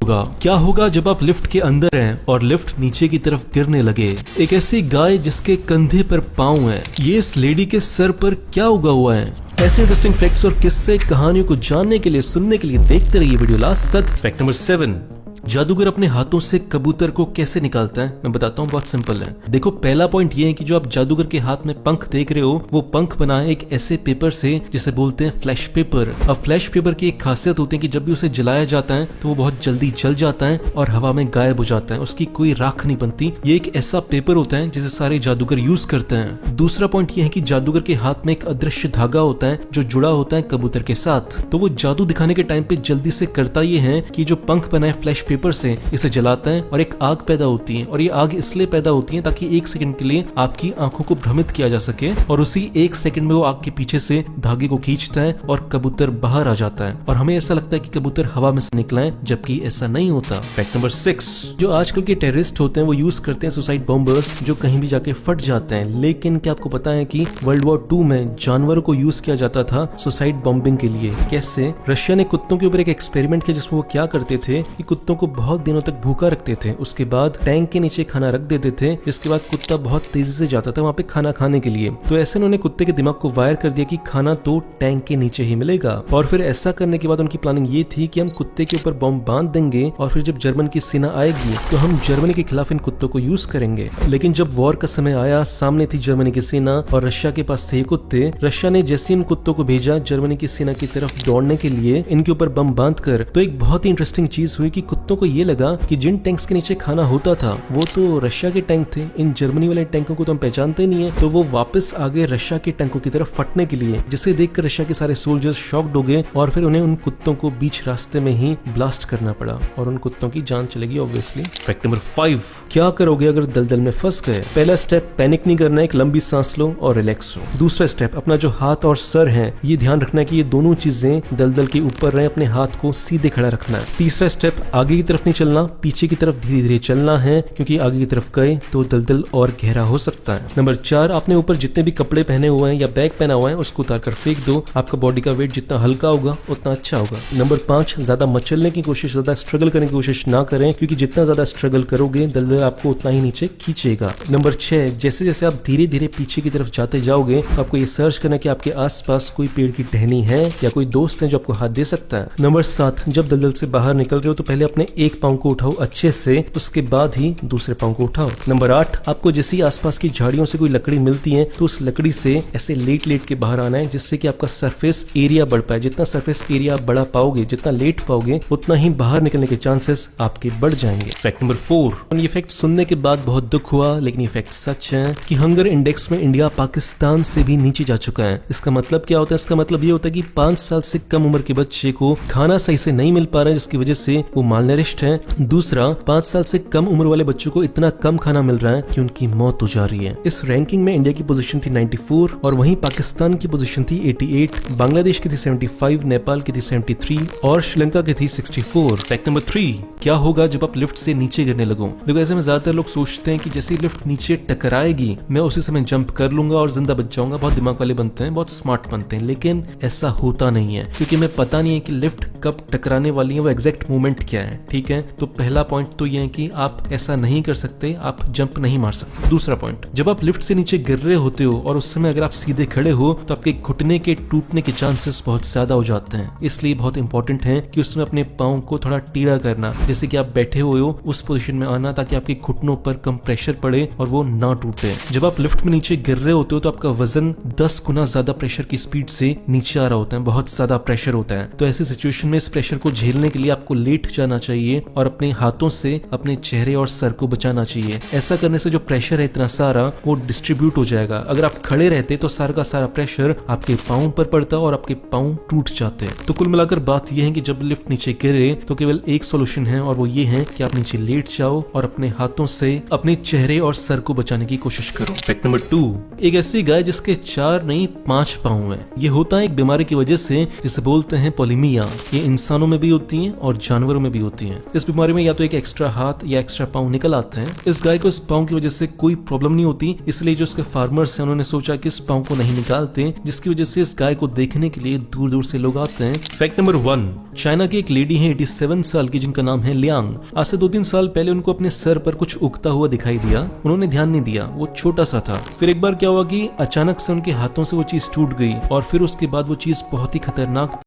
होगा? क्या होगा जब आप लिफ्ट के अंदर हैं और लिफ्ट नीचे की तरफ गिरने लगे? एक ऐसी गाय जिसके कंधे पर पाँव है, ये इस लेडी के सर पर क्या उगा हुआ है? ऐसे इंटरेस्टिंग फैक्ट्स और किस्से कहानियों को जानने के लिए, सुनने के लिए देखते रहिए वीडियो लास्ट तक। फैक्ट नंबर 7, जादूगर अपने हाथों से कबूतर को कैसे निकालता है? मैं बताता हूँ, बहुत सिंपल है। देखो, पहला पॉइंट ये है कि जो आप जादूगर के हाथ में पंख देख रहे हो, वो पंख बना है एक ऐसे पेपर से जिसे बोलते हैं फ्लैश पेपर। अब फ्लैश पेपर की एक खासियत होती है कि जब भी उसे जलाया जाता है तो वो बहुत जल्दी जल जाता है और हवा में गायब हो जाता है, उसकी कोई राख नहीं बनती। ये एक ऐसा पेपर होता है जिसे सारे जादूगर यूज करते हैं। दूसरा पॉइंट ये है कि जादूगर के हाथ में एक अदृश्य धागा होता है जो जुड़ा होता है कबूतर के साथ। तो वो जादू दिखाने के टाइम पे जल्दी से करता ये है कि जो पंख बना है फ्लैश पेपर से, इसे जलाता है और एक आग पैदा होती है। और ये आग इसलिए पैदा होती है ताकि 1 सेकंड के लिए आपकी आंखों को भ्रमित किया जा सके, और उसी 1 सेकंड में वो आग के पीछे से धागे को खींचता है और कबूतर बाहर आ जाता है और हमें ऐसा लगता है कि कबूतर हवा में से निकला है, जबकि ऐसा नहीं होता। फैक्ट नंबर 6, जो आजकल के टेररिस्ट होते हैं वो यूज करते हैं सुसाइड बॉम्बर्स जो कहीं भी जाके फट जाते हैं। लेकिन क्या आपको पता है कि वर्ल्ड वॉर 2 में जानवरों को यूज किया जाता था सुसाइड बॉम्बिंग के लिए? कैसे? रशिया ने कुत्तों के ऊपर एक एक्सपेरिमेंट किया जिसमें वो क्या करते थे कि कुत्तों को बहुत दिनों तक भूखा रखते थे, उसके बाद टैंक के नीचे खाना रख देते थे, जिसके बाद कुत्ता बहुत तेजी से जाता था वहां पे खाना खाने के लिए। तो ऐसे उन्होंने कुत्ते के दिमाग को वायर कर दिया कि खाना तो टैंक के नीचे ही मिलेगा। और फिर ऐसा करने के बाद उनकी प्लानिंग ये थी कि हम कुत्ते के ऊपर बॉम्ब बांध देंगे और फिर जब जर्मन की सेना आएगी तो हम जर्मनी के खिलाफ इन कुत्तों को यूज करेंगे। लेकिन जब वॉर का समय आया, सामने थी जर्मनी की सेना और रशिया के पास थे कुत्ते। रशिया ने जैसे इन कुत्तों को भेजा जर्मनी की सेना की तरफ दौड़ने के लिए इनके ऊपर बम बांध कर, तो एक बहुत ही इंटरेस्टिंग चीज हुई कि कुत्तों को ये लगा कि जिन टैंक्स के नीचे खाना होता था वो तो रशिया के टैंक थे, इन जर्मनी वाले टैंकों को तो हम पहचानते नहीं है। तो वो वापस आ गए रशिया के टैंकों की तरफ फटने के लिए, जिसे देखकर रशिया के सारे सोल्जर्स शॉक्ड हो गए और फिर उन्हें उन कुत्तों को बीच रास्ते में ही ब्लास्ट करना पड़ा और उन कुत्तों की जान चलेगी ऑब्वियसली। फैक्ट नंबर 5, क्या करोगे अगर दलदल में फंस गए? पहला स्टेप, पैनिक नहीं करना है, एक लंबी सांस लो और रिलैक्स हो। दूसरा स्टेप, अपना जो हाथ और सर है ये ध्यान रखना है कि ये दोनों चीजें दलदल के ऊपर रहे, अपने हाथ को सीधे खड़ा रखना है। तीसरा स्टेप, आगे की तरफ नहीं चलना, पीछे की तरफ धीरे धीरे चलना है, क्योंकि आगे की तरफ गए तो दलदल और गहरा हो सकता है। नंबर 4, आपने ऊपर जितने भी कपड़े पहने हुए हैं या बैग पहना हुआ है उसको उतार कर फेंक दो। आपका बॉडी का वेट जितना हल्का होगा उतना अच्छा होगा। नंबर 5, ज्यादा मचलने की कोशिश, ज्यादा स्ट्रगल करने की कोशिश ना करें, क्योंकि जितना ज्यादा स्ट्रगल करोगे दलदल आपको उतना ही नीचे खींचेगा। नंबर 6, जैसे जैसे आप धीरे धीरे पीछे की तरफ जाते जाओगे तो आपको ये सर्च करना कि आपके आसपास कोई पेड़ की टहनी है या कोई दोस्त है जो आपको हाथ दे सकता है। नंबर 7, जब दलदल से बाहर निकल रहे हो तो पहले अपने एक पांव को उठाओ अच्छे से, उसके बाद ही दूसरे पांव को उठाओ। नंबर 8, आपको जैसे ही आसपास की झाड़ियों से कोई लकड़ी मिलती है तो उस लकड़ी से ऐसे लेट लेट के बाहर आना है, जिससे कि आपका सरफेस एरिया बढ़ पाए। जितना सरफेस एरिया आप बढ़ा पाओगे, जितना लेट पाओगे, उतना ही बाहर निकलने के चांसेस आपके बढ़ जाएंगे। फैक्ट नंबर 4, ये फैक्ट सुनने के बाद बहुत दुख हुआ, लेकिन ये फैक्ट सच है कि हंगर इंडेक्स में इंडिया पाकिस्तान से भी नीचे जा चुका है। इसका मतलब क्या होता है? इसका मतलब ये होता है कि 5 साल से कम उम्र के बच्चे को खाना सही से नहीं मिल पा रहा है, जिसकी वजह से वो मालनरिश्ड है। दूसरा, 5 साल से कम उम्र वाले बच्चों को इतना कम खाना मिल रहा है कि उनकी मौत हो जा रही है। इस रैंकिंग में इंडिया की पोजीशन थी 94 और वहीं पाकिस्तान की पोजीशन थी 88, बांग्लादेश की थी 75, नेपाल की थी 73 और श्रीलंका की थी 64। फैक्ट नंबर 3, क्या होगा जब आप लिफ्ट से नीचे गिरने लगो? देखो, ऐसे में ज्यादातर लोग सोचते हैं कि जैसे लिफ्ट नीचे टकराएगी मैं उसी समय जंप कर लूंगा और जिंदा बच जाऊंगा। बहुत दिमाग वाले बनते हैं, बहुत स्मार्ट बनते हैं, लेकिन ऐसा होता नहीं है, क्योंकि हमें पता नहीं है कि लिफ्ट कब टकराने वाली है, वो एग्जैक्ट मोमेंट क्या है। ठीक है, तो पहला पॉइंट तो ये है कि आप ऐसा नहीं कर सकते, आप जंप नहीं मार सकते। दूसरा पॉइंट, जब आप लिफ्ट से नीचे गिर रहे होते हो और उस समय अगर आप सीधे खड़े हो तो आपके घुटने के टूटने के चांसेस बहुत ज्यादा हो जाते हैं। इसलिए बहुत इंपॉर्टेंट है कि उसमें अपने पाँव को थोड़ा टेढ़ा करना, जैसे कि आप बैठे हुए हो उस पोजीशन में आना, ताकि आपके घुटनों पर कम प्रेशर पड़े और वो ना टूटे। जब आप लिफ्ट में नीचे गिर रहे होते हो तो आपका वजन 10 गुना ज्यादा प्रेशर की स्पीड से नीचे आ रहा होता है, बहुत ज्यादा प्रेशर होता है। तो ऐसी सिचुएशन में इस प्रेशर को झेलने के लिए आपको लेट जाना चाहिए और अपने हाथों से अपने चेहरे और सर को बचाना चाहिए। ऐसा करने से जो प्रेशर है इतना सारा वो डिस्ट्रीब्यूट हो जाएगा। अगर आप खड़े रहते तो सारा का सारा प्रेशर आपके पाँव पर पड़ता और आपके पाँव टूट जाते। तो कुल मिलाकर बात यह है कि जब लिफ्ट नीचे गिरे तो केवल एक सोल्यूशन है और वो ये है कि आप नीचे लेट जाओ और अपने हाथों से अपने चेहरे और सर को बचाने की कोशिश करो। फैक्ट नंबर 2, एक ऐसी गाय जिसके 4 नहीं 5 पाँव है। ये होता है एक बीमारी की वजह से जिसे बोलते हैं पोलिमिया। ये इंसानों में भी होती है और जानवरों में भी होती है। हैं। इस बीमारी में या तो एक एक्स्ट्रा हाथ या एक्स्ट्रा पाँव निकल आते हैं। इस गाय को इस पाँव की वजह से कोई प्रॉब्लम नहीं होती, इसलिए जो इसके फार्मर्स हैं उन्होंने सोचा कि इस पाँव को नहीं निकालते, जिसकी वजह से इस गाय को देखने के लिए दूर दूर से लोग आते हैं। फैक्ट नंबर 1, चाइना की एक लेडी है 87 साल की, जिनका नाम है लियांग। आज से 2-3 साल पहले उनको अपने सर पर कुछ उगता हुआ दिखाई दिया। उन्होंने ध्यान नहीं दिया, वो छोटा सा था। फिर एक बार क्या हुआ कि अचानक से उनके हाथों से वो चीज टूट गई और फिर उसके बाद वो चीज बहुत ही खतरनाक